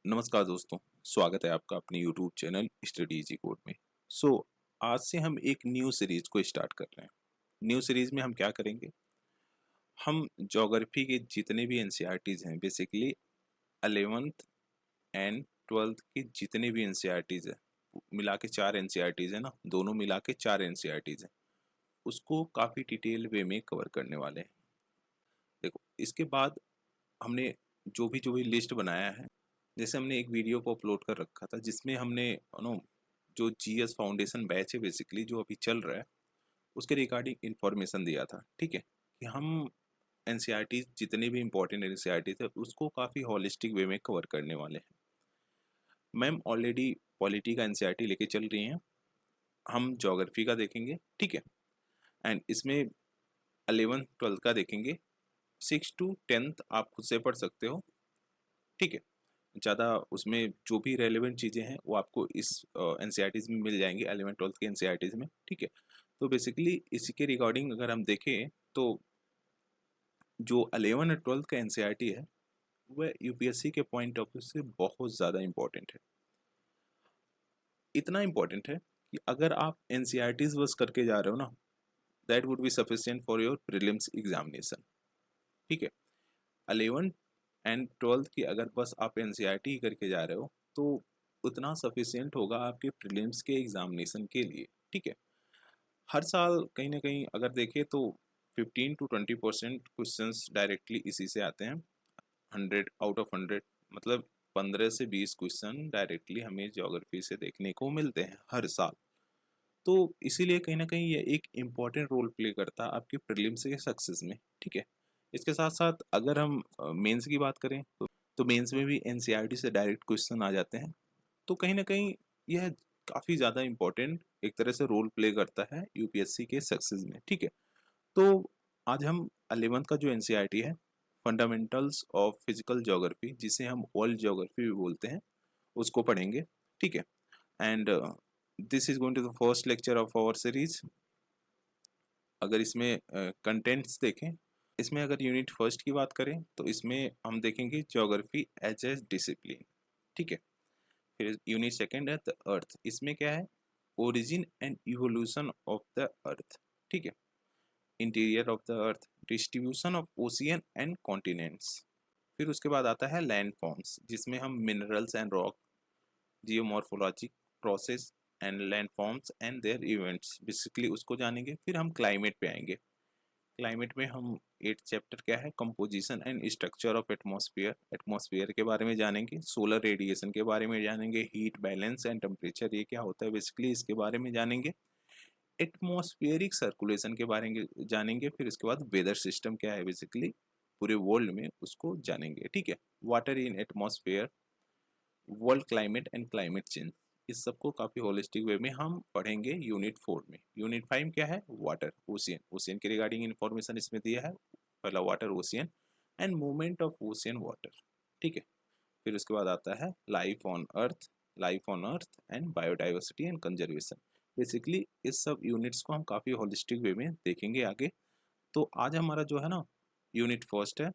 नमस्कार दोस्तों, स्वागत है आपका अपने YouTube channel study easy code में। आज से हम एक न्यू सीरीज को स्टार्ट कर रहे हैं। न्यू सीरीज में हम क्या करेंगे? हम ज्योग्राफी के जितने भी एनसीईआरटीज हैं, बेसिकली 11th एंड 12th के जितने भी एनसीईआरटीज हैं, मिला के 4 एनसीईआरटीज है ना, दोनों मिला के 4 एनसीईआरटीज हैं, उसको काफ़ी डिटेल वे में कवर करने वाले हैं। देखो, इसके बाद हमने जो भी लिस्ट बनाया है, जैसे हमने एक वीडियो को अपलोड कर रखा था जिसमें हमने नो जो जीएस फाउंडेशन बैच है बेसिकली जो अभी चल रहा है उसके रिगार्डिंग इंफॉर्मेशन दिया था। ठीक है कि हम एनसीईआरटी जितने भी इंपॉर्टेंट एनसीईआरटी थे उसको काफ़ी हॉलिस्टिक वे में कवर करने वाले हैं। मैम ऑलरेडी पॉलिटी का एनसीईआरटी लेके चल रही हैं, हम ज्योग्राफी का देखेंगे। ठीक है, एंड इसमें 11th 12th का देखेंगे। 6 to 10th आप खुद से पढ़ सकते हो। ठीक है, ज़्यादा उसमें जो भी रेलेवेंट चीज़ें हैं वो आपको इस एनसीईआरटीज में मिल जाएंगी, 11th 12th के एनसीईआरटीज में। ठीक है, तो बेसिकली इसी के रिगार्डिंग अगर हम देखें तो जो 11 और 12th का एनसीईआरटी है वह यूपीएससी के पॉइंट ऑफ व्यू से बहुत ज़्यादा इम्पोर्टेंट है। इतना इम्पोर्टेंट है कि अगर आप एनसीईआरटीज बस करके जा रहे हो ना, that would be sufficient for your prelims examination. ठीक है, 11 एंड 12th की अगर बस आप एनसीईआरटी करके जा रहे हो तो उतना सफिशिएंट होगा आपके प्रीलिम्स के एग्जामिनेशन के लिए। ठीक है, हर साल कहीं ना कहीं अगर देखें तो 15 to 20% क्वेश्चंस डायरेक्टली इसी से आते हैं। 100 out of 100 मतलब 15 से 20 क्वेश्चन डायरेक्टली हमें ज्योग्राफी से देखने को मिलते हैं हर साल। तो इसीलिए कहीं ना कहीं ये एक इम्पॉर्टेंट रोल प्ले करता है आपके प्रीलिम्स के सक्सेस में। ठीक है, इसके साथ साथ अगर हम मेंस की बात करें तो मेंस में भी एनसीईआरटी से डायरेक्ट क्वेश्चन आ जाते हैं। तो कहीं ना कहीं यह काफ़ी ज़्यादा इम्पोर्टेंट एक तरह से रोल प्ले करता है यूपीएससी के सक्सेस में। ठीक है, तो आज हम 11th का जो एनसीईआरटी है, फंडामेंटल्स ऑफ फिजिकल ज्योग्राफी, जिसे हम वर्ल्ड ज्योग्राफी भी बोलते हैं, उसको पढ़ेंगे। ठीक है, and this is going to the first lecture of our series. अगर इसमें कंटेंट्स देखें, इसमें अगर यूनिट फर्स्ट की बात करें तो इसमें हम देखेंगे ज्योग्राफी एज ए डिसिप्लिन। ठीक है, फिर यूनिट सेकंड है द अर्थ, इसमें क्या है? Origin and evolution of the earth. ठीक है, interior of the earth, distribution of ocean and continents. फिर उसके बाद आता है लैंड फॉर्म्स, जिसमें हम minerals and rock, geomorphologic process and land forms and their events, basically उसको जानेंगे। फिर हम क्लाइमेट पे आएंगे। क्लाइमेट में हम 8th चैप्टर क्या है? Composition and structure of atmosphere, atmosphere के बारे में जानेंगे। सोलर रेडिएशन के बारे में जानेंगे। हीट बैलेंस एंड टेम्परेचर ये क्या होता है बेसिकली, इसके बारे में जानेंगे। एटमॉस्फेरिक सर्कुलेशन के बारे में जानेंगे। फिर इसके बाद वेदर सिस्टम क्या है बेसिकली पूरे वर्ल्ड में, उसको जानेंगे। ठीक है, water in atmosphere, world climate and climate change, इस सबको काफ़ी होलिस्टिक वे में हम पढ़ेंगे यूनिट 4 में। यूनिट 5 क्या है? वाटर, ओशियन, ओशियन के रिगार्डिंग इन्फॉर्मेशन इसमें दिया है। पहला water, ocean and movement of ocean water. ठीक है, फिर उसके बाद आता है life on earth, life on earth and biodiversity and conservation. Basically इस सब यूनिट्स को हम काफ़ी होलिस्टिक वे में देखेंगे आगे। तो आज हमारा जो है ना यूनिट फर्स्ट है,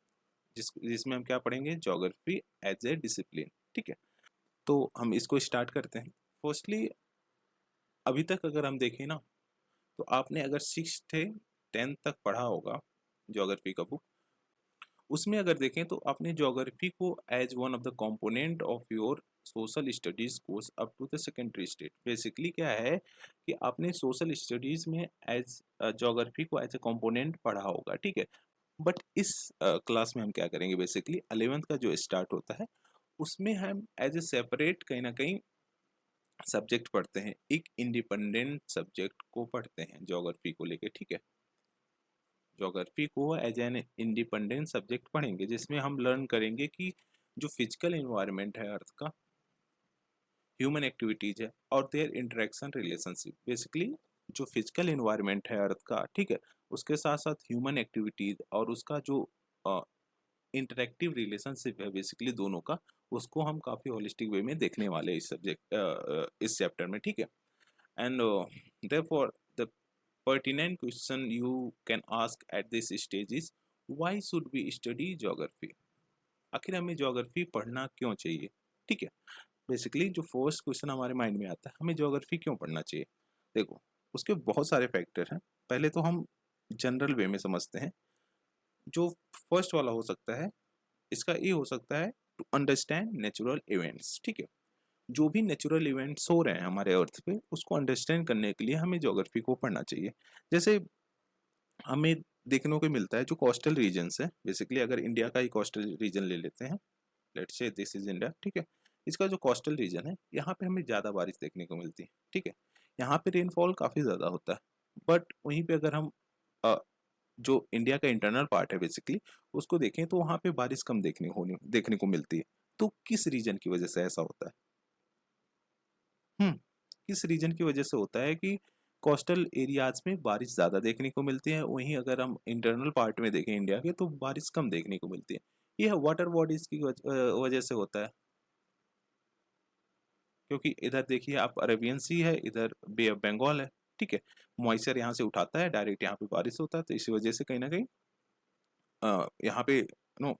जिसमें हम क्या पढ़ेंगे? Geography as a discipline. ठीक है, तो हम इसको स्टार्ट करते हैं। फर्स्टली अभी तक अगर हम देखें ना तो आपने अगर 6th से 10th तक पढ़ा होगा ज्योग्राफी का बुक, उसमें अगर देखें तो आपने ज्योग्राफी को as one of the component of your social studies course up to the secondary state. Basically क्या है कि आपने सोशल स्टडीज में एज ज्योग्राफी को एज ए कंपोनेंट पढ़ा होगा। ठीक है, बट इस क्लास में हम क्या करेंगे? बेसिकली 11th का जो स्टार्ट होता है उसमें हम एज ए सेपरेट कहीं ना कहीं सब्जेक्ट पढ़ते हैं, एक इंडिपेंडेंट सब्जेक्ट को पढ़ते हैं ज्योग्राफी को लेके। ठीक है, ज्योग्राफी को एज एन इंडिपेंडेंट सब्जेक्ट पढ़ेंगे जिसमें हम लर्न करेंगे कि जो फिजिकल इन्वायरमेंट है अर्थ का, ह्यूमन एक्टिविटीज है और देयर इंटरेक्शन रिलेशनशिप। बेसिकली जो फिजिकल इन्वायरमेंट है अर्थ का, ठीक है, उसके साथ साथ ह्यूमन एक्टिविटीज और उसका जो इंटरेक्टिव रिलेशनशिप है बेसिकली दोनों का, उसको हम काफ़ी होलिस्टिक वे में देखने वाले हैं इस सब्जेक्ट इस चैप्टर में। ठीक है, and therefore the pertinent question you can ask at this stage is why should we study geography? आखिर हमें ज्योग्राफी पढ़ना क्यों चाहिए? ठीक है। बेसिकली जो फर्स्ट क्वेश्चन हमारे माइंड में आता है, हमें ज्योग्राफी क्यों पढ़ना चाहिए? देखो, उसके बहुत सारे फैक्टर हैं। पहले तो हम जनरल वे में समझते हैं। जो फर्स्ट वाला हो सकता है, इसका ये हो सकता है टू अंडरस्टैंड नेचुरल इवेंट्स, ठीक है। जो भी नेचुरल इवेंट्स हो रहे हैं हमारे अर्थ पे, उसको अंडरस्टैंड करने के लिए हमें ज्योग्राफी को पढ़ना चाहिए। जैसे हमें देखने को मिलता है जो कोस्टल रीजन्स है, बेसिकली अगर इंडिया का ही कोस्टल रीजन ले लेते हैं, let's say this is India, ठीक है। इसका जो कोस्टल रीजन है, यहाँ पे हमें ज़्यादा बारिश देखने को मिलती है, ठीक है। यहाँ पे रेनफॉल काफ़ी ज़्यादा होता है। बट वहीं पे अगर हम अ, जो इंडिया का इंटरनल पार्ट है बेसिकली, उसको देखें तो वहाँ पे बारिश कम देखने को मिलती है। तो किस रीजन की वजह से ऐसा होता है? हम्म किस रीजन की वजह से होता है कि कोस्टल एरियाज में बारिश ज़्यादा देखने को मिलती है, वहीं अगर हम इंटरनल पार्ट में देखें इंडिया के, तो बारिश कम देखने को मिलती है। यह वाटर बॉडीज की वजह से होता है। क्योंकि इधर देखिए आप, अरेबियन सी है, इधर बे ऑफ बंगाल है, ठीक है। मॉइस्चर यहाँ से उठाता है, डायरेक्ट यहाँ पे बारिश होता है, तो इसी वजह से कहीं ना कहीं यहाँ पे नो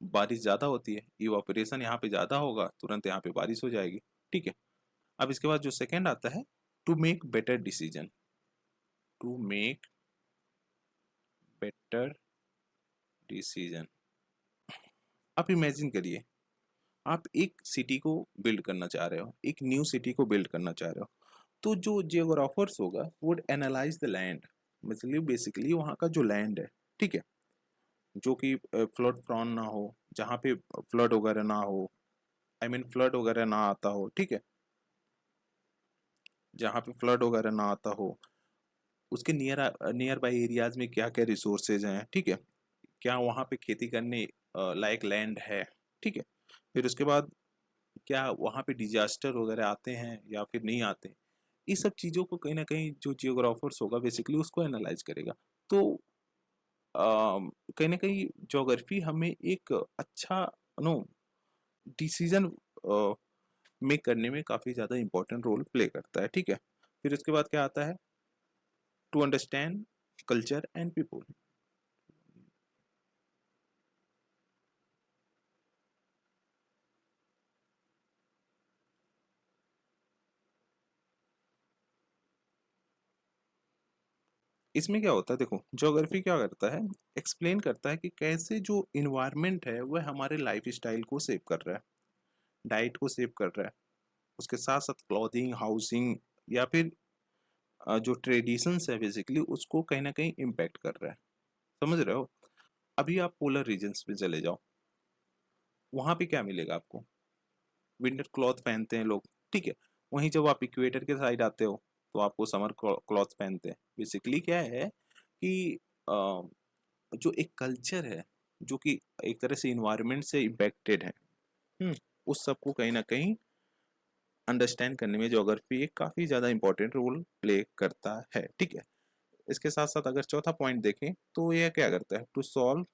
बारिश ज़्यादा होती है। इवापोरेशन यहाँ पे ज़्यादा होगा, तुरंत यहाँ पे बारिश हो जाएगी, ठीक है। अब इसके बाद जो सेकंड आता है, to make better decision, to make better decision. आप इमेजिन करिए, आप एक सिटी को बिल्ड करना चाह रहे हो, एक न्यू सिटी को बिल्ड करना चाह रहे हो, तो जो जियोग्राफर्स होगा वुड एनालाइज द लैंड, मतलब बेसिकली वहाँ का जो लैंड है, ठीक है, जो कि फ्लड प्रॉन ना हो, जहाँ पे फ्लड वगैरह ना हो, आई मीन फ्लड वगैरह ना आता हो, ठीक है, जहाँ पे फ्लड वगैरह ना आता हो, उसके नियर बाई एरियाज में क्या क्या रिसोर्सेज हैं, ठीक है, क्या वहाँ पे खेती करने लायक लैंड है, ठीक है। फिर उसके बाद क्या वहाँ पे डिजास्टर वगैरह आते हैं या फिर नहीं आते, इस सब चीज़ों को कहीं ना कहीं जो जियोग्राफर्स होगा बेसिकली उसको एनालाइज करेगा। तो कहीं ना कहीं ज्योग्राफी हमें एक अच्छा नो डिसीजन मेक करने में काफ़ी ज़्यादा इंपॉर्टेंट रोल प्ले करता है, ठीक है। फिर उसके बाद क्या आता है, to understand culture and people. इसमें क्या होता है, देखो ज्योग्राफी क्या करता है, एक्सप्लेन करता है कि कैसे जो इन्वायरमेंट है वह हमारे लाइफ स्टाइल को सेव कर रहा है, डाइट को सेव कर रहा है, उसके साथ साथ क्लॉथिंग, हाउसिंग, या फिर जो ट्रेडिशंस है बेसिकली उसको कहीं ना कहीं इम्पैक्ट कर रहा है। समझ रहे हो? अभी आप पोलर रीजन्स में चले जाओ, वहाँ पे क्या मिलेगा आपको? विंटर क्लॉथ पहनते हैं लोग, ठीक है। वहीं जब आप इक्वेटर के साइड आते हो तो आपको समर क्लॉथ पहनते हैं। बेसिकली क्या है कि जो एक कल्चर है, जो कि एक तरह से इन्वायरमेंट से इम्पैक्टेड है, हम्म, उस सब को कहीं ना कहीं अंडरस्टैंड करने में ज्योग्राफी एक काफ़ी ज़्यादा इंपॉर्टेंट रोल प्ले करता है, ठीक है। इसके साथ साथ अगर चौथा पॉइंट देखें तो यह क्या करता है, टू सॉल्व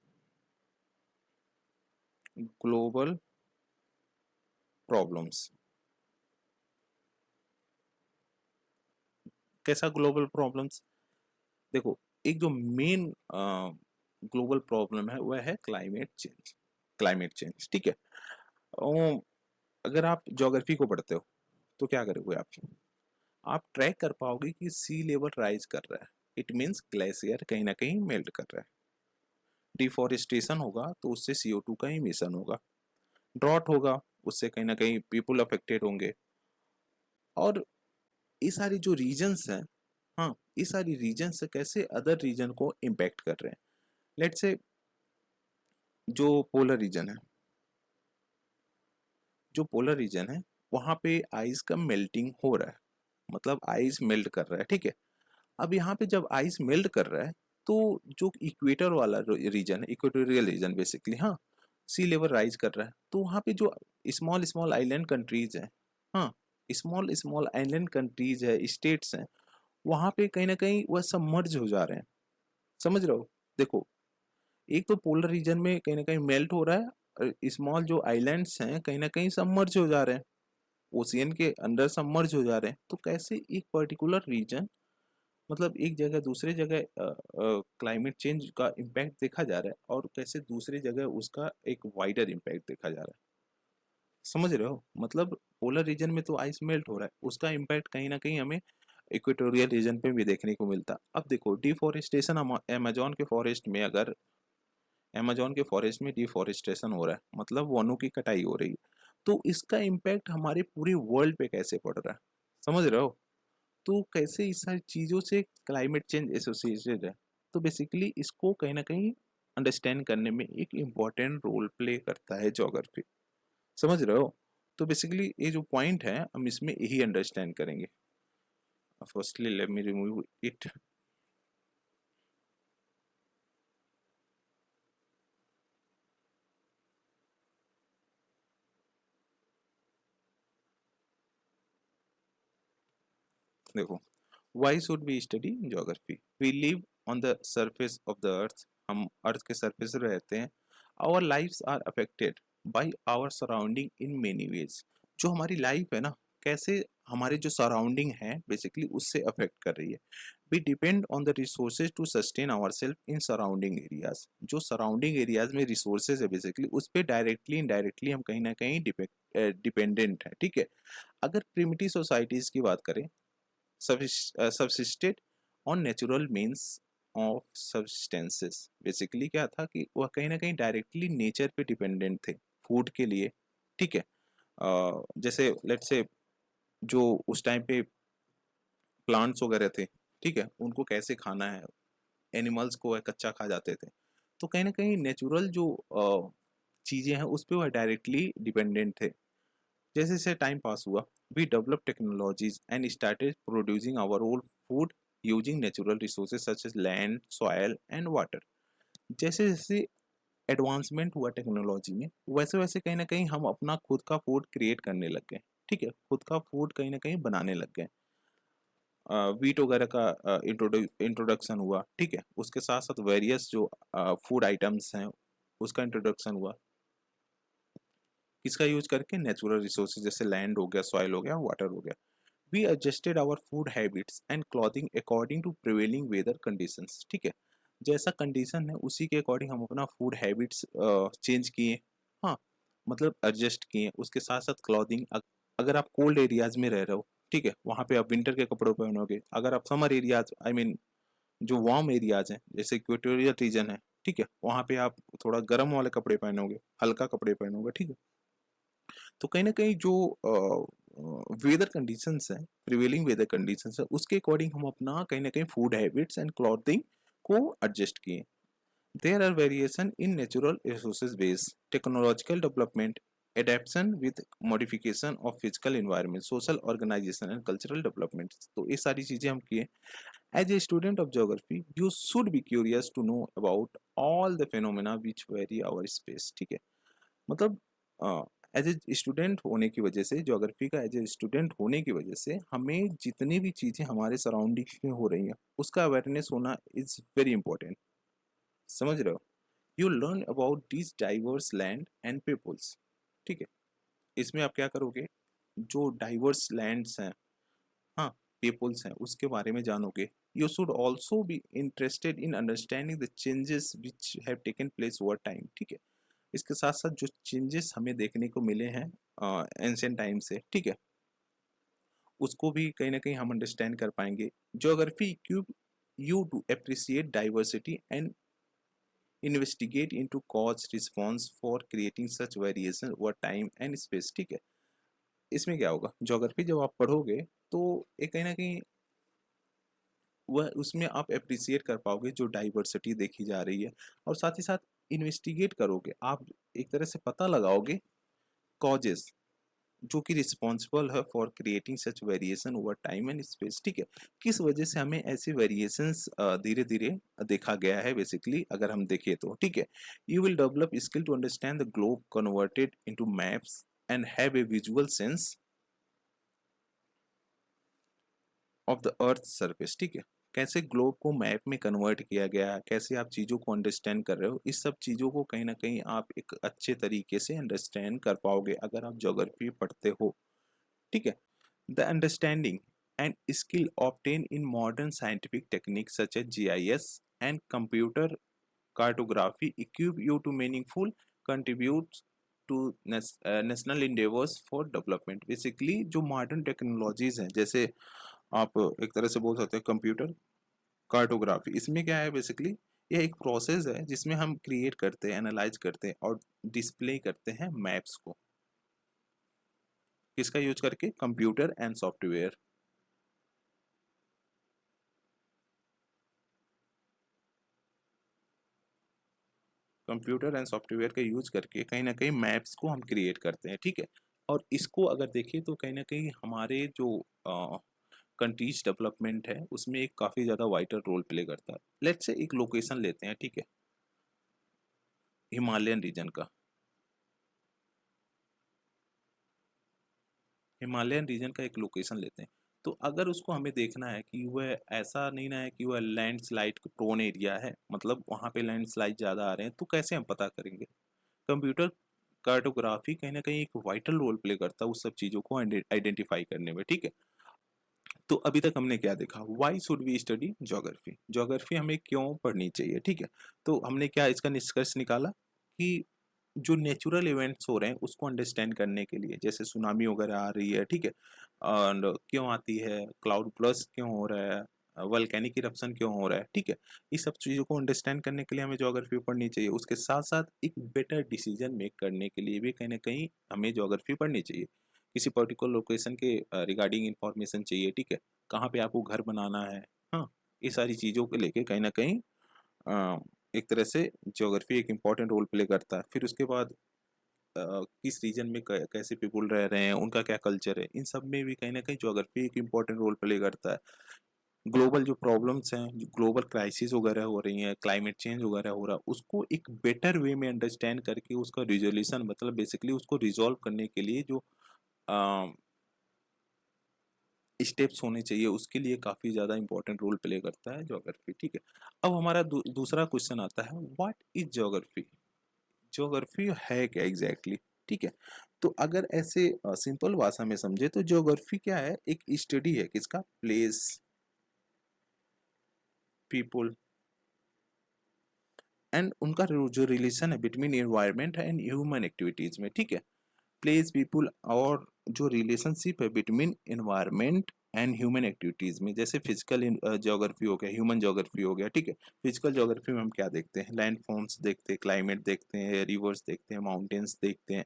ग्लोबल प्रॉब्लम्स। कैसा ग्लोबल प्रॉब्लम्स? देखो, एक जो मेन ग्लोबल प्रॉब्लम है वह है क्लाइमेट चेंज, क्लाइमेट चेंज, ठीक है। अ, अगर आप ज्योग्राफी को पढ़ते हो तो क्या करोगे आप ट्रैक कर पाओगे कि सी लेवल राइज कर रहा है, इट मीन्स ग्लेशियर कहीं ना कहीं मेल्ट कर रहा है। डिफॉरेस्टेशन होगा तो उससे CO2 का इमिशन होगा। ड्रॉट होगा, उससे कहीं ना कहीं पीपल अफेक्टेड होंगे। और ये सारी जो रीजन्स हैं, हाँ, ये सारी रीजन्स कैसे अदर रीजन को इम्पैक्ट कर रहे हैं। लेट्स से जो पोलर रीजन है, जो पोलर रीजन है वहाँ पे आइस का मेल्टिंग हो रहा है, मतलब आइस मेल्ट कर रहा है, ठीक है। अब यहाँ पे जब आइस मेल्ट कर रहा है तो जो इक्वेटर वाला रीजन है, इक्वेटोरियल रीजन बेसिकली, हाँ, सी लेवल राइज कर रहा है, तो वहाँ पे जो स्मॉल स्मॉल आइलैंड कंट्रीज हैं, हाँ, स्मॉल स्मॉल आइलैंड कंट्रीज है, स्टेट्स हैं, वहाँ पे कहीं ना कहीं वह सबमर्ज हो जा रहे हैं। समझ रहे हो? देखो, एक तो पोलर रीजन में कहीं ना कहीं मेल्ट हो रहा है, और स्मॉल जो आइलैंड्स हैं कहीं ना कहीं सबमर्ज हो जा रहे हैं, ओशियन के अंडर सबमर्ज हो जा रहे हैं। तो कैसे एक पर्टिकुलर रीजन, मतलब एक जगह दूसरे जगह क्लाइमेट चेंज का इम्पैक्ट देखा जा रहा है, और कैसे दूसरी जगह उसका एक वाइडर इम्पैक्ट देखा जा रहा है। समझ रहे हो? मतलब पोलर रीजन में तो आइस मेल्ट हो रहा है, उसका इम्पैक्ट कहीं न कहीं हमें इक्वेटोरियल रीजन पे भी देखने को मिलता। अब देखो डिफ़ॉरेस्टेशन अमेज़न के फॉरेस्ट में, अगर अमेज़न के फॉरेस्ट में डिफ़ॉरेस्टेशन हो रहा है, मतलब वनों की कटाई हो रही है, तो इसका इम्पैक्ट हमारे पूरे वर्ल्ड पे कैसे पड़ रहा है? समझ रहे हो? तो कैसे इस सारी चीज़ों से क्लाइमेट चेंज एसोसिएटेड है। तो बेसिकली इसको कहीं न कहीं अंडरस्टैंड करने में एक इम्पोर्टेंट रोल प्ले करता है ज्योग्राफी। समझ रहे हो? तो बेसिकली ये जो पॉइंट है हम इसमें यही अंडरस्टैंड करेंगे। Firstly let me remove it. देखो, why should we study geography? We live on the surface of the earth. हम अर्थ के सरफेस पे रहते हैं। Our lives are affected by our surrounding in many ways. जो हमारी life है ना, कैसे हमारे जो सराउंडिंग है बेसिकली उससे अफेक्ट कर रही है। We depend on the resources to sustain our self in surrounding areas. जो सराउंडिंग एरियाज में रिसोर्सेज है बेसिकली उस पर डायरेक्टली इनडायरेक्टली हम कहीं ना कहीं डिपेंडेंट है। ठीक है। अगर प्रिमिटिव सोसाइटीज की बात करें, subsisted on natural means of substances। Basically क्या था कि वह कहीं ना कहीं डायरेक्टली नेचर पे डिपेंडेंट थे फूड के लिए। ठीक है। जैसे लेट्स से जो उस टाइम पे प्लांट्स वगैरह थे, ठीक है, उनको कैसे खाना है, एनिमल्स को वह कच्चा खा जाते थे। तो कहीं ना कहीं नेचुरल जो चीज़ें हैं उस पर वह डायरेक्टली डिपेंडेंट थे। जैसे जैसे टाइम पास हुआ, we develop technologies and started producing our own food using natural resources such as land, soil and water. जैसे जैसे एडवांसमेंट हुआ टेक्नोलॉजी में, वैसे वैसे कहीं ना कहीं हम अपना खुद का फूड क्रिएट करने लग गए। ठीक है, खुद का फूड कहीं ना कहीं बनाने लग गए। वीट वगैरह का इंट्रोडक्शन हुआ। ठीक है, उसके साथ साथ वेरियस जो फूड आइटम्स हैं उसका इंट्रोडक्शन हुआ। किसका यूज करके? नेचुरल रिसोर्सेज जैसे लैंड हो गया, सॉइल हो गया, वाटर हो गया। We adjusted our food habits and clothing according to prevailing weather conditions. ठीक है, जैसा कंडीशन है उसी के अकॉर्डिंग हम अपना फूड हैबिट्स चेंज किए। हाँ, मतलब एडजस्ट किए। उसके साथ साथ क्लॉथिंग, अगर आप कोल्ड एरियाज में रह रहे हो, ठीक है, वहाँ पे आप विंटर के कपड़े पहनोगे। अगर आप समर एरियाज, आई मीन जो वार्म एरियाज हैं जैसे इक्वेटोरियल रीजन है, ठीक है, वहाँ पे आप थोड़ा गर्म वाले कपड़े पहनोगे, हल्का कपड़े पहनोगे। ठीक है, तो कहीं ना कहीं जो वेदर कंडीशंस हैं, प्रिवेलिंग वेदर कंडीशंस है, उसके अकॉर्डिंग हम अपना कहीं ना कहीं फूड हैबिट्स एंड क्लॉथिंग को एडजस्ट किए। There are variation in natural resources base, technological development, adaptation with modification of physical environment, social organization and cultural development। तो ये सारी चीजें हम किए। As a student of geography you should be curious to know about all the phenomena which vary our space. ठीक है, मतलब as a student होने की वजह से, ज्योग्राफी का एज ए स्टूडेंट होने की वजह से हमें जितनी भी चीज़ें हमारे सराउंडिंग्स में हो रही हैं उसका अवेयरनेस होना इज़ वेरी इंपॉर्टेंट। समझ रहे हो? You learn about this diverse land and peoples. ठीक है, इसमें आप क्या करोगे? जो डाइवर्स लैंड्स हैं, हाँ, पीपल्स हैं, उसके बारे में जानोगे। You should also be interested in understanding the changes which have taken place over time. ठीक है, इसके साथ साथ जो चेंजेस हमें देखने को मिले हैं एंशियंट टाइम से, ठीक है, उसको भी कहीं ना कहीं हम अंडरस्टैंड कर पाएंगे। Geography equip you to appreciate diversity and investigate into cause response for creating such variation over time and space. ठीक है, इसमें क्या होगा, ज्योग्राफी जब आप पढ़ोगे तो ये कहीं ना कहीं वह उसमें आप अप्रिशिएट कर पाओगे जो डाइवर्सिटी देखी जा रही है, और साथ ही साथ इन्वेस्टिगेट करोगे आप, एक तरह से पता लगाओगे कॉजेस जो कि रिस्पॉन्सिबल है for creating such variation over time and space. ठीक है, किस वजह से हमें ऐसी वेरिएशंस धीरे धीरे देखा गया है बेसिकली, अगर हम देखें तो। ठीक है, you will develop skill to understand the globe converted into maps and have a visual sense of the earth surface. ठीक है, कैसे ग्लोब को मैप में कन्वर्ट किया गया है, कैसे आप चीज़ों को अंडरस्टैंड कर रहे हो, इस सब चीज़ों को कहीं ना कहीं आप एक अच्छे तरीके से अंडरस्टैंड कर पाओगे अगर आप ज्योग्राफी पढ़ते हो। ठीक है, the understanding and skill obtain in modern scientific technique such as GIS and computer cartography equip you to meaningful contribute to national endeavours for development. Basically जो मॉडर्न टेक्नोलॉजीज हैं, जैसे आप एक तरह से बोल सकते हैं कंप्यूटर कार्टोग्राफी, इसमें क्या है बेसिकली, यह एक प्रोसेस है जिसमें हम क्रिएट करते हैं, एनालाइज करते हैं और डिस्प्ले करते हैं मैप्स को। किसका यूज करके? Computer and software. Computer and software का यूज करके कहीं ना कहीं मैप्स को हम क्रिएट करते हैं, ठीक है। और इसको अगर देखें तो कहीं ना कहीं हमारे जो कंट्रीज डेवलपमेंट है उसमें एक काफ़ी ज़्यादा वाइटल रोल प्ले करता है। लेट्स से एक लोकेशन लेते हैं, ठीक है, हिमालयन रीजन का। हिमालयन रीजन का एक लोकेशन लेते हैं, तो अगर उसको हमें देखना है कि वह ऐसा नहीं ना है कि वह लैंडस्लाइड प्रोन एरिया है, मतलब वहाँ पे लैंडस्लाइड ज़्यादा आ रहे हैं, तो कैसे हम पता करेंगे? कंप्यूटर कार्टोग्राफी कहीं ना कहीं एक वाइटल रोल प्ले करता है उस सब चीज़ों को आइडेंटिफाई करने में, ठीक है। तो अभी तक हमने क्या देखा? Why should we study geography? Geography हमें क्यों पढ़नी चाहिए, ठीक है। तो हमने क्या इसका निष्कर्ष निकाला कि जो नेचुरल इवेंट्स हो रहे हैं उसको अंडरस्टैंड करने के लिए, जैसे सुनामी वगैरह आ रही है, ठीक है, और क्यों आती है, क्लाउड प्लस क्यों हो रहा है, वल्केनिक इरप्शन क्यों हो रहा है, ठीक है, इस सब चीज़ों को अंडरस्टैंड करने के लिए हमें ज्योग्राफी पढ़नी चाहिए। उसके साथ साथ एक बेटर डिसीजन मेक करने के लिए भी कहीं ना कहीं हमें ज्योग्राफी पढ़नी चाहिए। किसी पर्टिकुलर लोकेशन के रिगार्डिंग इंफॉर्मेशन चाहिए, ठीक है, कहाँ पे आपको घर बनाना है, हाँ, ये सारी चीज़ों को लेके कहीं ना कहीं एक तरह से ज्योग्राफी एक इम्पॉर्टेंट रोल प्ले करता है। फिर उसके बाद किस रीजन में कैसे पीपल रह रहे हैं, उनका क्या कल्चर है, इन सब में भी कहीं ना कहीं ज्योग्राफी एक इम्पॉर्टेंट रोल प्ले करता है। ग्लोबल जो प्रॉब्लम्स हैं, जो ग्लोबल क्राइसिस वगैरह हो रही हैं, क्लाइमेट चेंज वगैरह हो रहा है, उसको एक बेटर वे में अंडरस्टैंड करके उसका रिजोल्यूशन, मतलब बेसिकली उसको रिजॉल्व करने के लिए जो स्टेप्स होने चाहिए, उसके लिए काफ़ी ज़्यादा इंपॉर्टेंट रोल प्ले करता है ज्योग्राफी, ठीक है। अब हमारा दूसरा क्वेश्चन आता है, व्हाट इज ज्योग्राफी? ज्योग्राफी है क्या एग्जैक्टली exactly? ठीक है। तो अगर ऐसे सिंपल भाषा में समझे तो ज्योग्राफी क्या है? एक स्टडी है किसका? प्लेस, पीपल एंड उनका जो रिलेशन है between environment and human activities में, ठीक है। प्लेस, पीपल और जो रिलेशनशिप है between environment and human activities में, जैसे फिजिकल ज्योग्राफी हो गया, ह्यूमन ज्योग्राफी हो गया, ठीक है। फिजिकल ज्योग्राफी में हम क्या देखते हैं? लैंड फॉर्म्स देखते हैं, क्लाइमेट देखते हैं, रिवर्स देखते हैं, माउंटेन्स देखते हैं।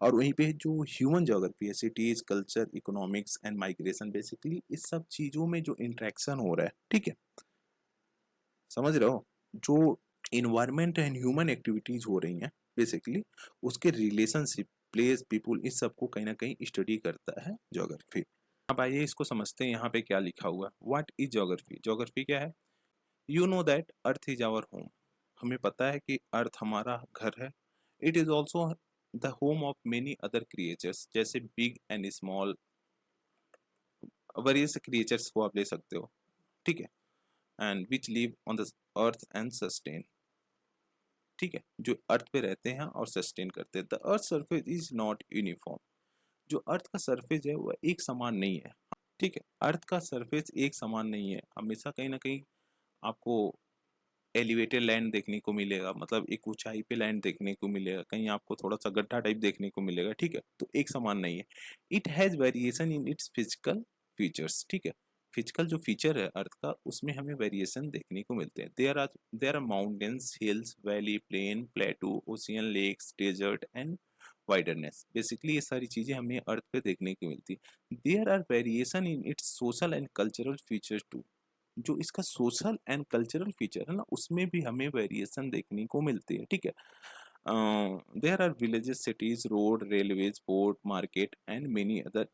और वहीं पे जो ह्यूमन ज्योग्राफी है, cities, culture, economics and migration, basically इस सब चीजों में जो इंटरेक्शन हो रहा है, ठीक है, समझ रहे हो, जो इन्वायरमेंट एंड ह्यूमन एक्टिविटीज हो रही हैं बेसिकली, उसके रिलेशनशिप, प्लेस, पीपल, इस सब को कहीं ना कहीं स्टडी करता है ज्योग्राफी। अब आइए इसको समझते हैं, यहाँ पे क्या लिखा हुआ है। What is geography? ज्योग्राफी क्या है? You know that earth is our home. हमें पता है कि अर्थ हमारा घर है। It is also the home of many other creatures, जैसे big and small various creatures को आप ले सकते हो, ठीक है, and which live on the earth and sustain, ठीक है, जो अर्थ पे रहते हैं और सस्टेन करते हैं। The earth surface is not uniform. जो अर्थ का सरफेस है वह एक समान नहीं है, ठीक है। अर्थ का सरफेस एक समान नहीं है, हमेशा कहीं ना कहीं आपको एलिवेटेड लैंड देखने को मिलेगा, मतलब एक ऊंचाई पे लैंड देखने को मिलेगा, कहीं आपको थोड़ा सा गड्ढा टाइप देखने को मिलेगा, ठीक है। तो एक समान नहीं है। It has variation in its physical features, ठीक है। फिजिकल जो फीचर है अर्थ का, उसमें हमें वेरिएशन देखने को मिलते हैं। There are mountains, hills, valley, plain, plateau, ocean, lakes, desert and wilderness. Basically ये सारी चीजें हमें अर्थ पे देखने को मिलती है। There are variation in its social and cultural features too. जो इसका सोशल एंड कल्चरल फीचर है ना, उसमें भी हमें वेरिएशन देखने को मिलती है, ठीक है। There are villages, cities, road, railways, port, market and many other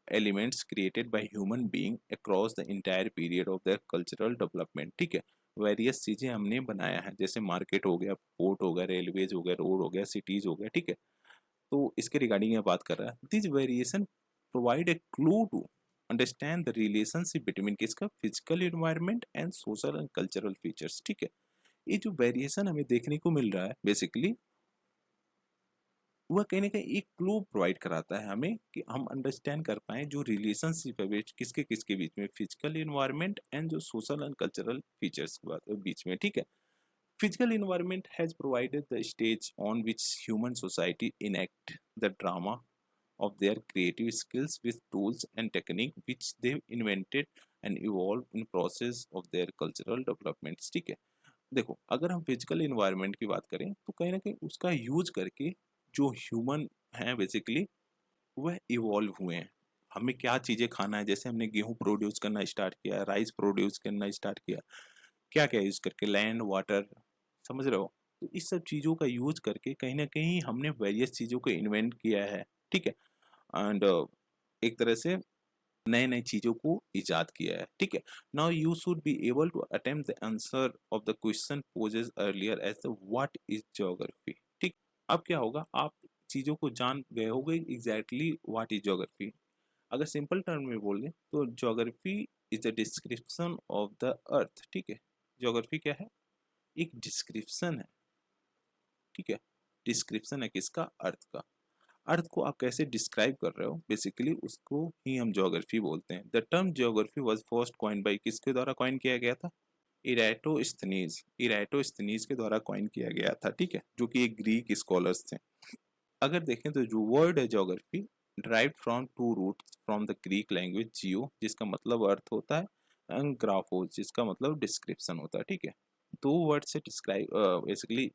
elements created by human being across the entire period of their cultural development, ठीक है। वेरियस चीजें हमने बनाया है, जैसे मार्केट हो गया, पोर्ट हो गया, रेलवेज हो गया, रोड हो गया, सिटीज हो गया, ठीक है। तो इसके रिगार्डिंग ये बात कर रहा है। This variation provide a clue to understand the relationship between किसका? Physical environment and social and cultural features, ठीक है। ये जो वेरिएशन हमें देखने को मिल रहा है बेसिकली, वह कहीं ना कहीं एक क्लू प्रोवाइड कराता है हमें कि हम अंडरस्टैंड कर पाए जो रिलेशनशिप है किसके किसके बीच में, फिजिकल एनवायरनमेंट एंड जो सोशल एंड कल्चरल फीचर्स के बीच में, ठीक है। Physical environment has provided the stage on which human society enact the drama of their creative skills with tools and technique which they invented and evolved in process of their cultural developments। ठीक है, देखो अगर हम physical environment की बात करें तो कहीं ना कहीं उसका यूज करके जो ह्यूमन हैं बेसिकली वह इवॉल्व हुए हैं। हमें क्या चीज़ें खाना है, जैसे हमने गेहूं प्रोड्यूस करना स्टार्ट किया, राइस प्रोड्यूस करना स्टार्ट किया, क्या क्या यूज करके, लैंड वाटर, समझ रहे हो। तो इस सब चीज़ों का यूज करके कहीं ना कहीं हमने वेरियस चीज़ों को इन्वेंट किया है। ठीक है, एंड एक तरह से नए नए चीज़ों को इजाद किया है। ठीक है, now you should be able to attempt the answer of the question poses earlier as the what is geography. ठीक, अब क्या होगा, आप चीज़ों को जान गए होगे एग्जैक्टली व्हाट इज ज्योग्राफी। अगर सिंपल टर्म में बोले तो geography is the description of the earth. ठीक है, ज्योग्राफी क्या है, एक डिस्क्रिप्शन है। ठीक है, डिस्क्रिप्शन है किसका, अर्थ का। अर्थ को आप कैसे डिस्क्राइब कर रहे हो, बेसिकली उसको ही हम ज्योग्राफी बोलते हैं। The term geography was first coin by, किसके द्वारा कॉइन किया गया था, इराटोस्थनीज। इराटोस्थनीज के द्वारा कॉइन किया गया था। ठीक है, जो कि एक ग्रीक स्कॉलर्स थे। अगर देखें तो जो वर्ड है geography drive from two roots from the Greek language geo, जिसका मतलब अर्थ होता है, एंड ग्राफोस, जिसका मतलब डिस्क्रिप्शन होता है। ठीक है, दो वर्ड से डिस्क्राइब बेसिकली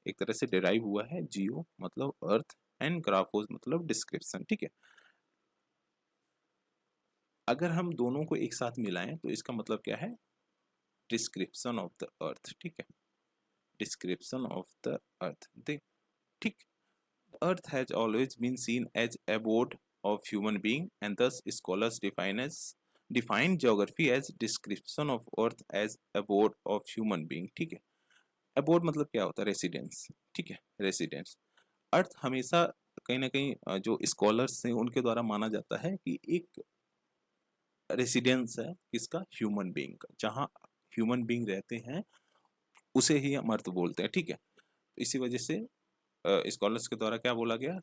एक तरह से डिराइव हुआ है, जियो मतलब अर्थ एंड ग्राफोस मतलब डिस्क्रिप्शन। ठीक है, अगर हम दोनों को एक साथ मिलाएं तो इसका मतलब क्या है, डिस्क्रिप्शन ऑफ द अर्थ। ठीक है, डिस्क्रिप्शन ऑफ द अर्थ। देख, ठीक, earth has always been seen as abode of human being and thus scholars define geography as description of earth as abode of human being। ठीक है, abode मतलब क्या होता है, रेसिडेंस। ठीक है, रेसिडेंस। अर्थ हमेशा कहीं ना कहीं जो स्कॉलर्स हैं उनके द्वारा माना जाता है कि एक रेसिडेंस है किसका, ह्यूमन बीइंग का, जहाँ ह्यूमन बीइंग रहते हैं उसे ही हम अर्थ बोलते हैं। ठीक है, तो इसी वजह से स्कॉलर्स के द्वारा क्या बोला गया,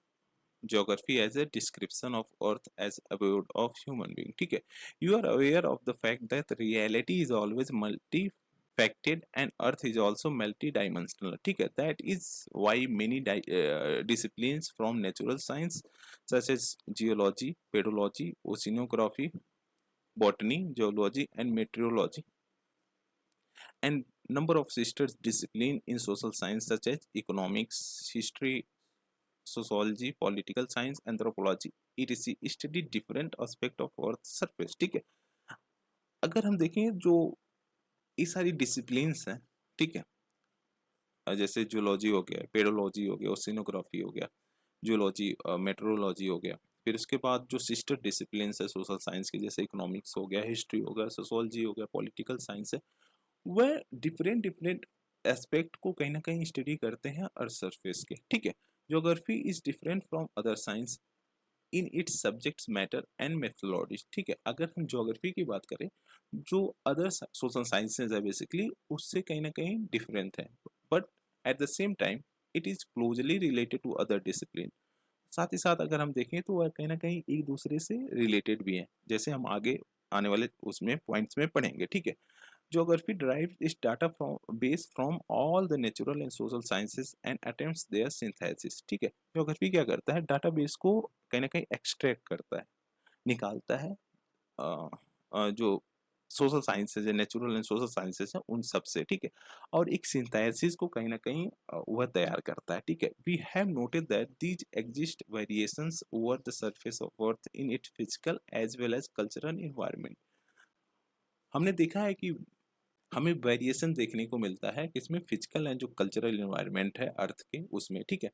geography as a description of earth as abode of human being। ठीक है, you are aware of the fact that reality is always multifaceted and earth is also multidimensional। ठीक है, that is why many disciplines from natural science such as geology, pedology, oceanography, botany, geology and meteorology and number of sister discipline in social science such as economics, history, sociology, political science, anthropology, etc. study different aspect of earth surface। ठीक है, अगर हम देखें जो ये सारी disciplines हैं, ठीक है, जैसे जूलॉजी हो गया, पेडोलॉजी हो गया, ओशिनोग्राफी हो गया, जूलॉजी, मेट्रोलॉजी हो गया, फिर उसके बाद जो सिस्टर डिसिप्लिन्स है सोशल साइंस की, जैसे इकोनॉमिक्स हो गया, हिस्ट्री हो गया, सोशोलॉजी हो गया, पॉलिटिकल साइंस है, वह डिफरेंट डिफरेंट एस्पेक्ट को कहीं ना कहीं स्टडी करते हैं अर्थ सरफेस के। ठीक है, geography is different from other science in its subjects matter and methodology. ठीक है, अगर हम ज्योग्राफी की बात करें जो अदर सोशल साइंसेज है बेसिकली उससे कहीं ना कहीं डिफरेंट है, but at the same time it is closely related to other discipline. साथ ही साथ अगर हम देखें तो वह कहीं ना कहीं एक दूसरे से रिलेटेड भी हैं, जैसे हम आगे आने वाले उसमें पॉइंट्स में पढ़ेंगे। ठीक है, geography derives its data from base from all the natural and social sciences and attempts their synthesis। ठीक है, ज्योग्राफी क्या करता है, डाटाबेस को कहीं ना कहीं एक्सट्रैक्ट करता है, निकालता है जो सोशल साइंसेज है, नेचुरल एंड सोशल साइंसेज है उन सब से। ठीक है, और एक सिंथेसिस को कहीं ना कहीं वह तैयार करता है। ठीक है, we have noted that these exist variations over the surface of earth in its physical as well as cultural environment. हमने देखा है कि हमें वेरिएशन देखने को मिलता है किसमें, फिजिकल एंड जो कल्चरल इन्वायरमेंट है अर्थ के उसमें। ठीक है,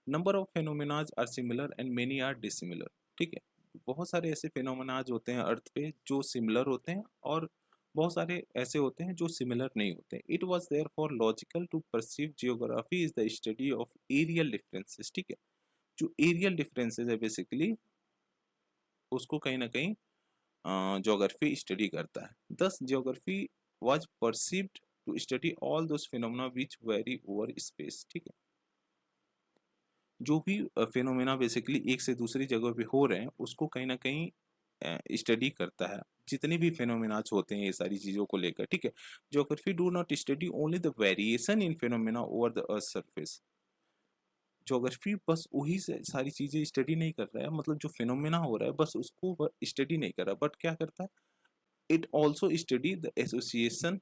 number of phenomenas are similar and many are dissimilar. ठीक है, बहुत सारे ऐसे फेनोमेनाज होते हैं अर्थ पे जो सिमिलर होते हैं और बहुत सारे ऐसे होते हैं जो सिमिलर नहीं होते। It was there for logical to perceive geography is the study of areal differences. ठीक है, जो एरियल डिफरेंसेस है बेसिकली उसको कहीं ना कहीं ज्योग्राफी स्टडी करता है। दस geography was perceived to study all those phenomena which vary over space। ठीक है, जो भी फिनोमेना बेसिकली एक से दूसरी जगह पे हो रहे हैं उसको कहीं ना कहीं स्टडी करता है, जितने भी फिनोमेनाज होते हैं ये सारी चीज़ों को लेकर, ठीक है। Geography do not study only the variation in phenomena over the earth surface. Geography बस वही से सारी चीज़ें स्टडी नहीं कर रहा है, मतलब जो फिनोमेना हो रहा है बस उसको स्टडी नहीं कर रहा, बट क्या करता है, it also study the association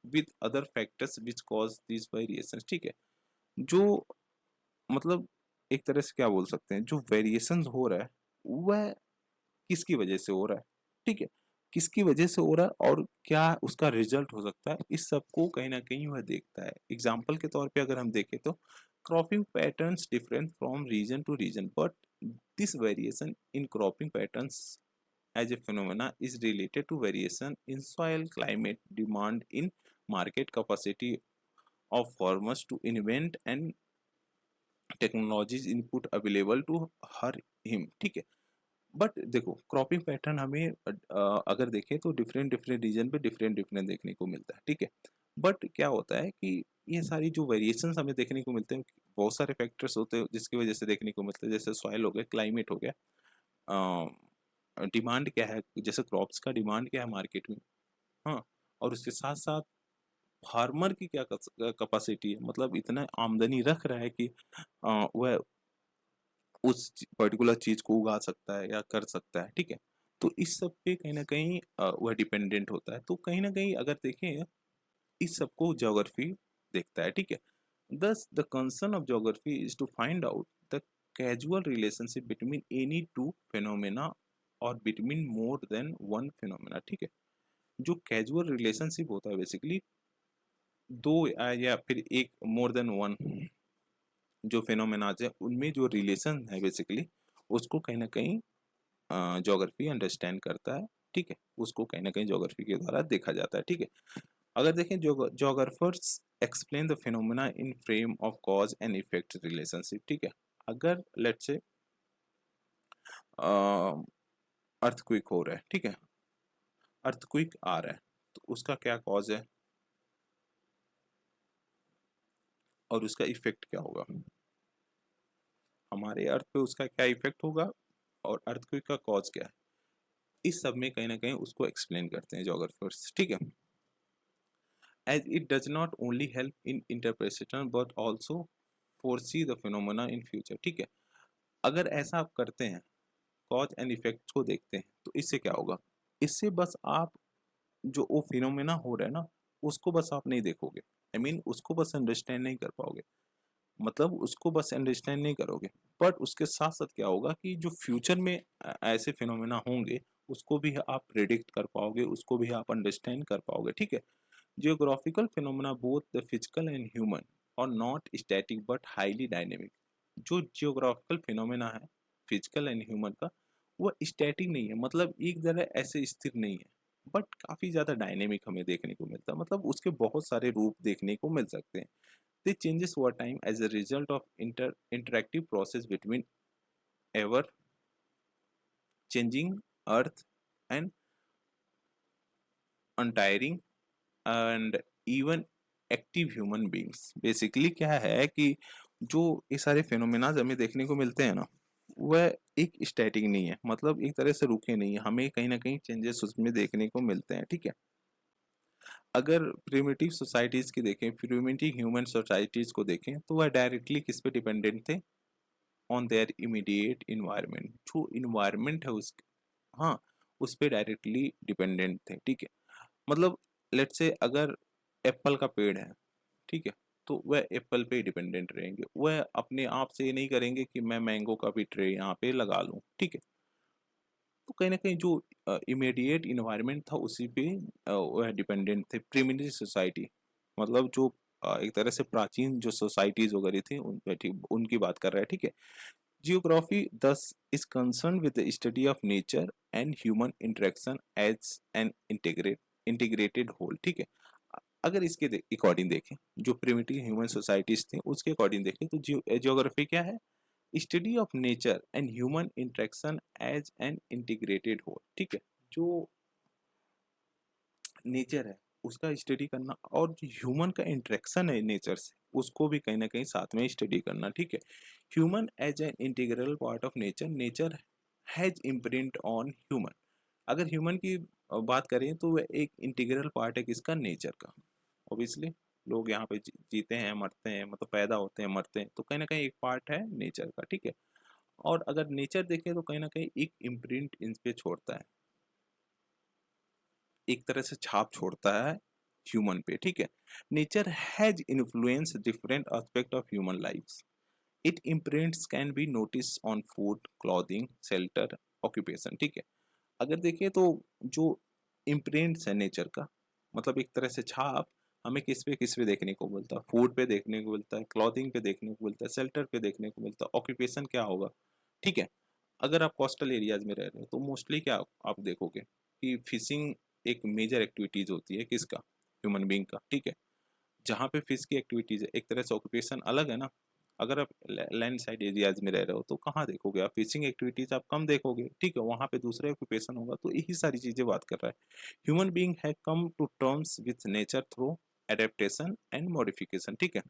with other factors which cause this variation, ठीक है। जो मतलब एक तरह से क्या बोल सकते हैं, जो वेरिएशन हो रहा है वह किसकी वजह से हो रहा है, ठीक है, किसकी वजह से हो रहा है और क्या उसका रिजल्ट हो सकता है, इस सब को कहीं ना कहीं वह देखता है। एग्जाम्पल के तौर पे अगर हम देखें तो cropping patterns different from region to region, but this variation in cropping patterns as a phenomena is related to variation in soil climate demand in market capacity of farmers to invent and technologies input available to her him, ठीक है। But देखो cropping pattern हमें अगर देखें तो different different reason पे different different देखने को मिलता है, ठीक है। बट क्या होता है कि ये सारी जो वेरिएशंस हमें देखने को मिलते हैं बहुत सारे फैक्टर्स होते हैं जिसकी वजह से देखने को मिलते हैं, जैसे सॉइल हो गया, क्लाइमेट हो गया, डिमांड क्या है, जैसे क्रॉप्स का डिमांड क्या है मार्केट में, हाँ, और उसके साथ साथ फार्मर की क्या कैपेसिटी है, मतलब इतना आमदनी रख रहा है कि वह उस पर्टिकुलर चीज को उगा सकता है या कर सकता है, ठीक है। तो इस सब पे कहीं ना कहीं वह डिपेंडेंट होता है, तो कहीं ना कहीं अगर देखें इस सब को ज्योग्राफी देखता है, ठीक है। thus the concern of geography is to find out the causal relationship between any two phenomena or between more than one phenomena, ठीक है। जो कैजुअल रिलेशनशिप होता है बेसिकली दो या फिर एक मोर देन वन जो फिनोमेनाज है उनमें जो रिलेशन है बेसिकली उसको कहीं ना कहीं ज्योग्राफी अंडरस्टैंड करता है, ठीक है। उसको कहीं ना कहीं ज्योग्राफी के द्वारा देखा जाता है, ठीक है। अगर देखें geographers explain the phenomena in frame of cause and effect relationship, ठीक है। अगर लेट्स से अर्थक्वेक हो रहा है, ठीक है, अर्थक्वेक आ रहा है तो उसका क्या कॉज है और उसका इफेक्ट क्या होगा, हमारे अर्थ पे उसका क्या इफेक्ट होगा और अर्थक्वेक का कॉज क्या है, इस सब में कहीं ना कहीं उसको एक्सप्लेन करते हैं ज्योग्राफर्स, ठीक है। As it does not only help in interpretation but also foresee the phenomena in future, ठीक है। अगर ऐसा आप करते हैं कॉज एंड इफेक्ट को देखते हैं तो इससे क्या होगा, इससे बस आप जो वो फिनोमेना हो रहा है ना उसको बस आप नहीं देखोगे, आई मीन उसको बस अंडरस्टैंड नहीं कर पाओगे, मतलब उसको बस अंडरस्टैंड नहीं करोगे, बट उसके साथ साथ क्या होगा कि जो फ्यूचर में ऐसे फिनोमेना होंगे उसको भी आप प्रेडिक्ट कर पाओगे, उसको भी आप अंडरस्टैंड कर पाओगे, ठीक है। Geographical phenomena both the physical and human और not static but highly dynamic. जो जियोग्राफिकल फिनोमेना है फिजिकल एंड ह्यूमन का वो स्टैटिक नहीं है, मतलब एक जगह ऐसे स्थिर नहीं है, बट काफी ज्यादा डायनेमिक हमें देखने को मिलता है, मतलब उसके बहुत सारे रूप देखने को मिल सकते हैं। They changes over time as a result of interactive process between ever changing earth and untiring and even active human beings. Basically क्या है कि जो ये सारे फिनोमेनाज हमें देखने को मिलते हैं ना वह एक स्टैटिक नहीं है, मतलब एक तरह से रुके नहीं है, हमें कहीं ना कहीं चेंजेस उसमें देखने को मिलते हैं, ठीक है। अगर प्रिमिटिव सोसाइटीज की देखें, प्रिमिटिव ह्यूमन सोसाइटीज को देखें तो वह डायरेक्टली किस पे डिपेंडेंट थे, ऑन देयर इमीडिएट इन्वायरमेंट, जो इन्वायरमेंट है उस, हाँ, उस पे डायरेक्टली डिपेंडेंट थे, ठीक है। मतलब लेट से अगर एप्पल का पेड़ है, ठीक है, तो वह एप्पल पे डिपेंडेंट रहेंगे, वह अपने आप से ये नहीं करेंगे कि मैं मैंगो का भी ट्री यहाँ पे लगा लूँ, ठीक है। तो कहीं ना कहीं जो इमीडिएट इन्वायरमेंट था उसी पे वह डिपेंडेंट थे। प्रिमिटिव सोसाइटी मतलब जो एक तरह से प्राचीन जो सोसाइटीज वगैरह थी उन पे ठीक उनकी बात कर रहा है, ठीक है। Geography thus is concerned with the study of nature and human interaction as an integrated whole, ठीक है। अगर इसके अकॉर्डिंग देखें जो प्रिमिटिव ह्यूमन सोसाइटीज थी उसके अकॉर्डिंग देखें तो जियोग्राफी क्या है, study of nature and human interaction as an integrated whole, ठीक है। जो नेचर है उसका स्टडी करना और जो ह्यूमन का इंटरेक्शन है नेचर से उसको भी कहीं ना कहीं साथ में स्टडी करना, ठीक है। Human as an integral part of nature, nature has imprint on human. अगर ह्यूमन की बात करें तो वह एक इंटीग्रल पार्ट है किसका, नेचर का। ऑब्वियसली लोग यहाँ पे जीते हैं मरते हैं, मतलब पैदा होते हैं मरते हैं, तो कहीं ना कहीं एक पार्ट है नेचर का, ठीक है। और अगर नेचर देखें तो कहीं ना कहीं एक इम्प्रिंट इन पे छोड़ता है, एक तरह से छाप छोड़ता है ह्यूमन पे, ठीक है। Nature has influence different aspect of human life. It imprints can be notice on food, clothing, shelter, occupation, ठीक है। अगर देखिए तो जो इम्प्रिंट्स है नेचर का, मतलब एक तरह से छाप हमें किस पे देखने को मिलता है, फूड पे देखने को मिलता है, क्लॉथिंग पे देखने को मिलता है, शेल्टर पे देखने को मिलता है, ऑक्यूपेशन क्या होगा, ठीक है। अगर आप कोस्टल एरियाज में रह रहे हो तो मोस्टली क्या आप देखोगे कि फिशिंग एक मेजर एक्टिविटीज होती है किसका, ह्यूमन बीइंग का, ठीक है। जहाँ पे फिश की एक्टिविटीज है, एक तरह से ऑक्यूपेशन अलग है ना। अगर आप लैंड साइड एरियाज में रह रहे हो तो कहाँ देखोगे आप फिशिंग एक्टिविटीज, आप कम देखोगे, ठीक है। वहाँ पे दूसरे ऑक्यूपेशन होगा, तो यही सारी चीजें बात कर रहा है। ह्यूमन बीइंग है come to terms with nature through adaptation and modification, ठीक है।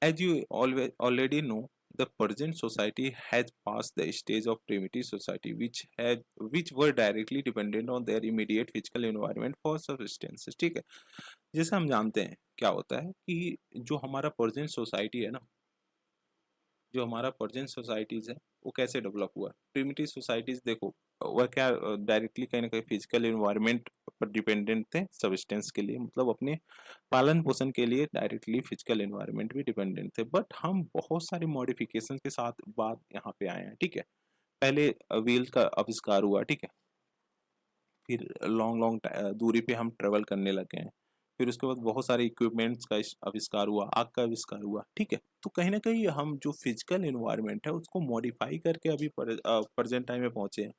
As you always already know, the present society has passed the stage of primitive society, which were directly dependent on their immediate physical environment for subsistence. ठीक है। जैसे हम जानते हैं क्या होता है कि जो हमारा प्रेजेंट सोसाइटी है ना, जो हमारा प्रेजेंट सोसाइटीज है वो कैसे डेवलप हुआ है। प्रिमिटिव सोसाइटीज देखो, वह क्या डायरेक्टली कहीं ना कहीं फिजिकल एनवायरनमेंट पर डिपेंडेंट थे सब्सटेंस के लिए, मतलब अपने पालन पोषण के लिए डायरेक्टली फिजिकल एनवायरनमेंट भी डिपेंडेंट थे। बट हम बहुत सारे मॉडिफिकेशन के साथ बात यहाँ पे आए हैं, ठीक है। पहले व्हील का आविष्कार हुआ, ठीक है। फिर लॉन्ग लॉन्ग दूरी पे हम ट्रेवल करने लगे हैं। फिर उसके बाद बहुत सारे इक्विपमेंट्स का आविष्कार हुआ, आग का आविष्कार हुआ, ठीक है। तो कहीं ना कहीं हम जो फिजिकल एनवायरनमेंट है उसको मॉडिफाई करके अभी प्रेजेंट टाइम में पहुंचे हैं।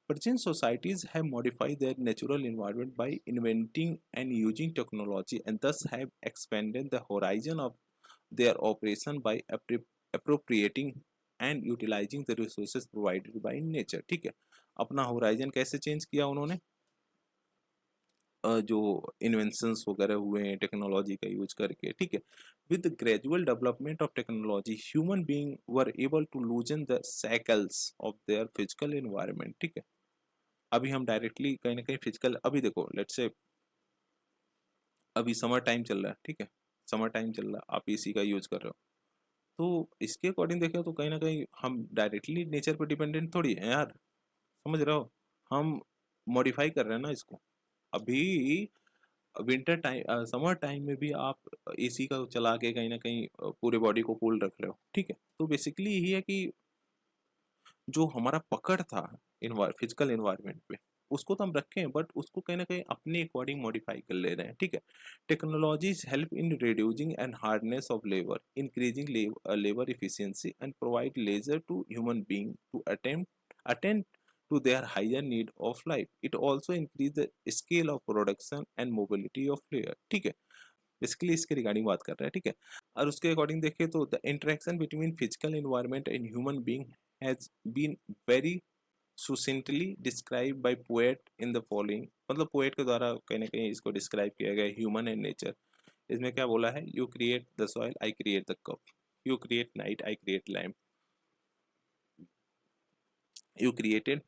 Present societies have modified their natural environment by inventing and using technology, and thus have expanded the horizon of their operation by appropriating and utilizing the resources provided by nature, ठीक है। अपना horizon कैसे change किया उन्होंने, जो inventions वगैरह हुए हैं टेक्नोलॉजी का यूज करके, ठीक है। With gradual development of technology human being were able to loosen the cycles of their physical environment, ठीक है। अभी हम डायरेक्टली कहीं ना कहीं फिजिकल, अभी देखो लेट्स से अभी समर टाइम चल रहा है, ठीक है। समर टाइम चल रहा है, आप एसी का यूज कर रहे हो, तो इसके अकॉर्डिंग देखें तो कहीं ना कहीं हम डायरेक्टली नेचर पर डिपेंडेंट थोड़ी है यार, समझ रहे हो। हम मॉडिफाई कर रहे हैं ना इसको। अभी विंटर टाइम समर टाइम में भी आप एसी का चला के कहीं ना कहीं पूरे बॉडी को कूल रख रहे हो, ठीक है। तो बेसिकली यही है कि जो हमारा पकड़ था फिजिकल एनवायरनमेंट पे, उसको तो हम रखे हैं, बट उसको कहीं ना कहीं अपने अकॉर्डिंग मॉडिफाई कर ले रहे हैं, ठीक है। Technologies help in reducing and hardness of labour, increasing labour efficiency and provide leisure to human being to attend to their higher need of life. It also increase the scale of production and mobility of player, ठीक है। Basically इसके regarding बात कर रहा है, ठीक है। और उसके अकॉर्डिंग देखें तो the interaction between physical environment and human being has been very succinctly described by poet in the following, मतलब पोएट के द्वारा कहीं ना कहीं इसको डिस्क्राइब किया गया ह्यूमन एंड नेचर। इसमें क्या बोला है, you create the soil I create the cup, you create night I create lamp, you created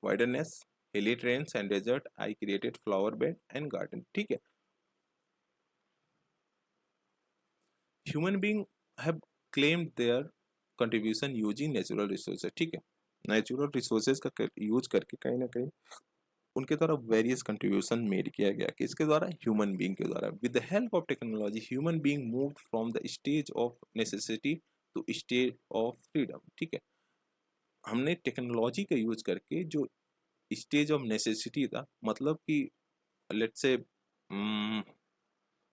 wilderness hilly terrains and desert I created flower bed and garden, ठीक है। Human being have claimed their contribution using natural resources, ठीक है। Natural resources का use करके कहीं ना कहीं उनके द्वारा वेरियस कंट्रीब्यूशन मेड किया गया, किसके द्वारा, ह्यूमन बीइंग के द्वारा। With the help of technology human being moved from the stage of necessity to stage of freedom, ठीक है। हमने टेक्नोलॉजी का यूज करके जो स्टेज ऑफ नेसेसिटी था, मतलब कि लेट्स से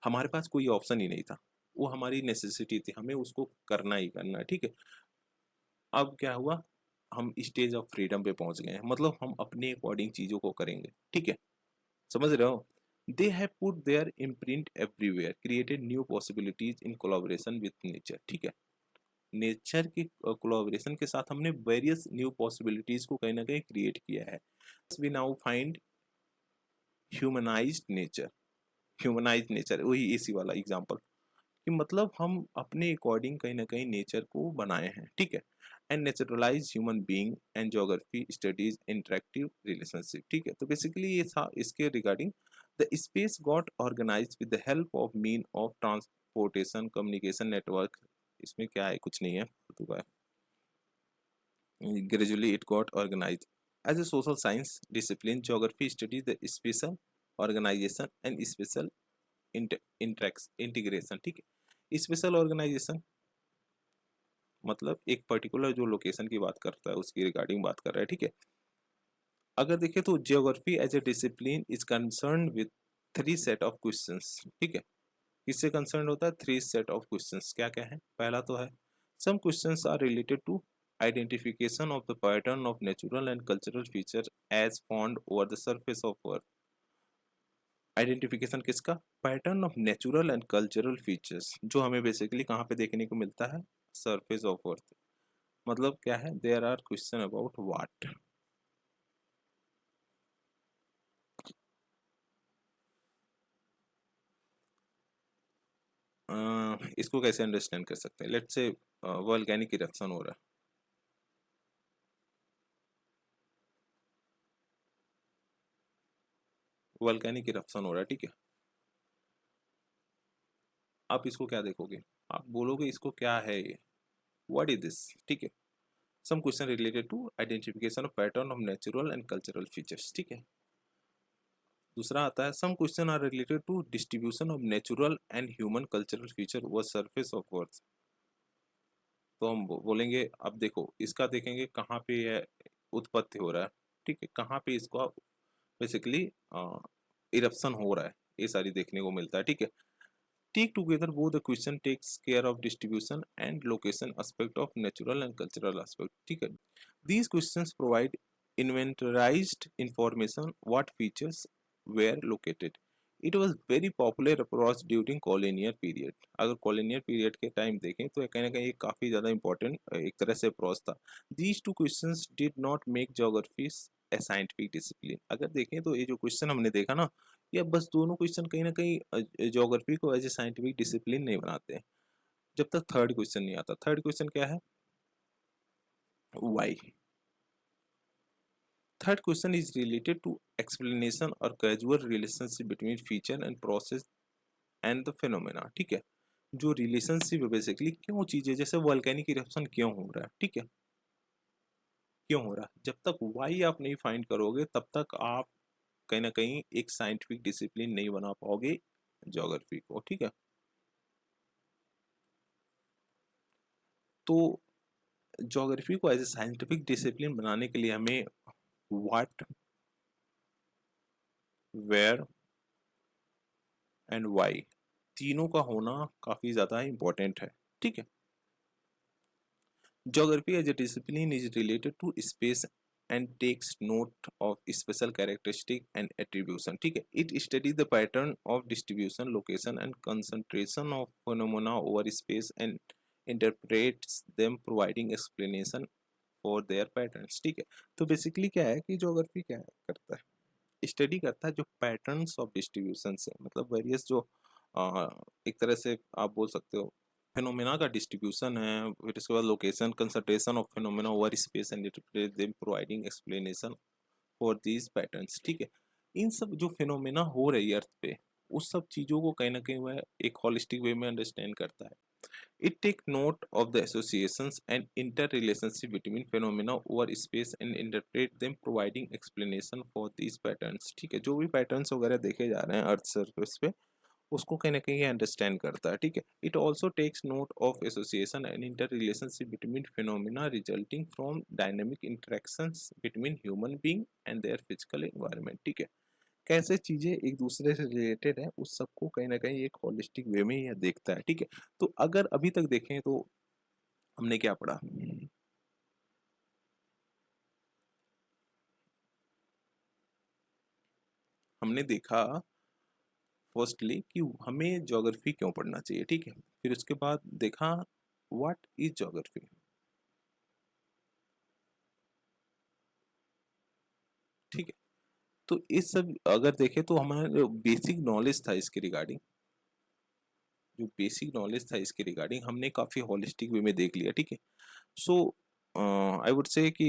हमारे पास कोई ऑप्शन ही नहीं था, वो हमारी नेसेसिटी थी, हमें उसको करना ही करना है, ठीक है। अब क्या हुआ, हम स्टेज ऑफ फ्रीडम पे पहुंच गए हैं, मतलब हम अपने अकॉर्डिंग चीजों को करेंगे, ठीक है। समझ रहे हो। They have put their imprint everywhere, created new possibilities in collaboration with nature, ठीक है। नेचर की कोलैबोरेशन के साथ हमने वेरियस न्यू पॉसिबिलिटीज को कहीं ना कहीं क्रिएट किया है। We now find humanised nature, humanised nature वही इसी वाला एग्जांपल कि मतलब हम अपने अकॉर्डिंग कहीं ना कहीं नेचर को बनाए हैं, ठीक है। And naturalise human being and geography studies interactive relationship. ठीक है, तो बेसिकली ये था इसके regarding. The space got organise with the help of mean of transportation communication network. इसमें क्या है, कुछ नहीं है, gradually it got organized as a social science discipline. Geography studies the spatial organization and spatial integration। ठीक है, special organisation मतलब एक पर्टिकुलर जो लोकेशन की बात करता है उसकी रिगार्डिंग बात कर रहा है। ठीक है, अगर देखें तो geography as a discipline is concern with three set of questions. ठीक है, किससे कंसर्न होता है, थ्री सेट ऑफ क्वेश्चंस। क्या क्या है, पहला तो है some questions are related to identification of the pattern of natural and cultural feature as found over the surface of earth। Identification किसका, pattern of natural and cultural features, जो हमें basically कहाँ पे देखने को मिलता है, सरफेस ऑफ अर्थ। मतलब क्या है, there are question about what. इसको कैसे अंडरस्टैंड कर सकते हैं, लेट्स से वोल्केनिक इरप्शन हो रहा है। वोल्केनिक इरप्शन हो रहा है, ठीक है, आप इसको क्या देखोगे, आप बोलोगे इसको क्या है ये, व्हाट इज दिस। ठीक है, some question related to identification of pattern of natural and cultural features. ठीक है, दूसरा आता है some question are related to distribution of natural and human cultural feature व सरफेस ऑफ अर्थ। तो हम बोलेंगे, अब देखो इसका देखेंगे कहाँ पे ये उत्पत्ति हो रहा है। ठीक है, कहाँ पे इसको बेसिकली इरप्शन हो रहा है, ये सारी देखने को मिलता है। ठीक है, टेक टुगेदर वो the question takes care of distribution and location aspect of natural and cultural aspect. ठीक है, these questions provide inventorized information what features were located। It was very popular approach during colonial period। अगर colonial period के time देखें तो कहीं ना कहीं ये काफ़ी ज़्यादा important एक तरह से अप्रोच था। These two questions did not make geography a scientific discipline। अगर देखें तो ये जो क्वेश्चन हमने देखा ना, ये बस दोनों क्वेश्चन कहीं ना कहीं ज्योग्राफी को एज ए साइंटिफिक डिसिप्लिन नहीं बनाते हैं, जब तक थर्ड क्वेश्चन नहीं आता। थर्ड क्वेश्चन क्या है, Y. Third question is related to explanation or causal relationship between feature and process and the phenomena। ठीक है, जो रिलेशनशिप है बेसिकली क्यों चीजें, जैसे वोल्केनिक इरप्शन क्यों हो रहा है, ठीक है, क्यों हो रहा है, जब तक वाई आप नहीं फाइंड करोगे तब तक आप कहीं ना कहीं एक साइंटिफिक डिसिप्लिन नहीं बना पाओगे ज्योग्राफी को। ठीक है, तो ज्योग्राफी को एज ए साइंटिफिक डिसिप्लिन बनाने के लिए हमें व्हाट, वेयर एंड वाई तीनों का होना काफी ज्यादा इंपॉर्टेंट है। ठीक है, geography as a discipline is related to space and takes note of special characteristic and attribution। ठीक है, it studies the pattern of distribution location and concentration of phenomena over space and interprets them providing explanation for their patterns। ठीक है, तो basically क्या है कि geography क्या है करता है, स्टडी करता है जो पैटर्न्स ऑफ डिस्ट्रीब्यूशन से, मतलब वेरियस जो एक तरह से आप बोल सकते हो फिनोमेना का डिस्ट्रीब्यूशन है, फिर उसके बाद location concentration of phenomena over space and them providing explanation for these patterns. ठीक है, इन सब जो फिनोमेना हो रही है अर्थ पे, उस सब चीज़ों को कहीं ना कहीं वह एक होलिस्टिक वे में अंडरस्टैंड करता है। It take note of the associations and inter relationship between phenomena over space and interpret them providing explanation for these patterns. ठीक है, जो भी पैटर्न्स वगैरह देखे जा रहे हैं अर्थ सर्फेस पे, उसको कहीं ना कहीं अंडरस्टैंड करता है। ठीक है, it also takes note of association and inter relationship between phenomena resulting from dynamic interactions between human being and their physical environment. ठीक है, कैसे चीजें एक दूसरे से रिलेटेड है, उस सबको कहीं ना कहीं एक होलिस्टिक वे में यह देखता है। ठीक है, तो अगर अभी तक देखें तो हमने क्या पढ़ा, हमने देखा फर्स्टली कि हमें ज्योग्राफी क्यों पढ़ना चाहिए। ठीक है, फिर उसके बाद देखा व्हाट इज ज्योग्राफी। ठीक है, तो इस सब अगर देखें तो हमारा जो बेसिक नॉलेज था इसके रिगार्डिंग, जो बेसिक नॉलेज था इसके रिगार्डिंग हमने काफ़ी होलिस्टिक वे में देख लिया। ठीक है, सो आई वुड से कि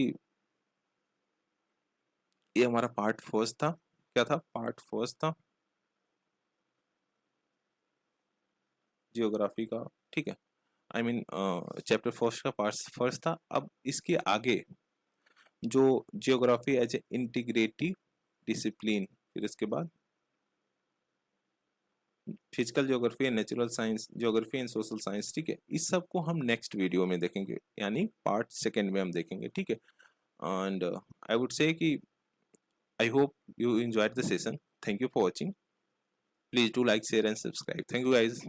ये हमारा पार्ट फर्स्ट था। क्या था? पार्ट फर्स्ट था जियोग्राफी का, ठीक है। आई मीन चैप्टर फर्स्ट का पार्ट फर्स्ट था। अब इसके आगे जो geography as a integrative discipline, फिर इसके बाद physical geography and natural science, geography and social science, ठीक है। इस सब को हम नेक्स्ट वीडियो में देखेंगे, यानी पार्ट सेकेंड में हम देखेंगे, ठीक है। एंड आई वुड से कि I hope you enjoyed the session. Thank you for watching. Please do like, share and subscribe. Thank you guys.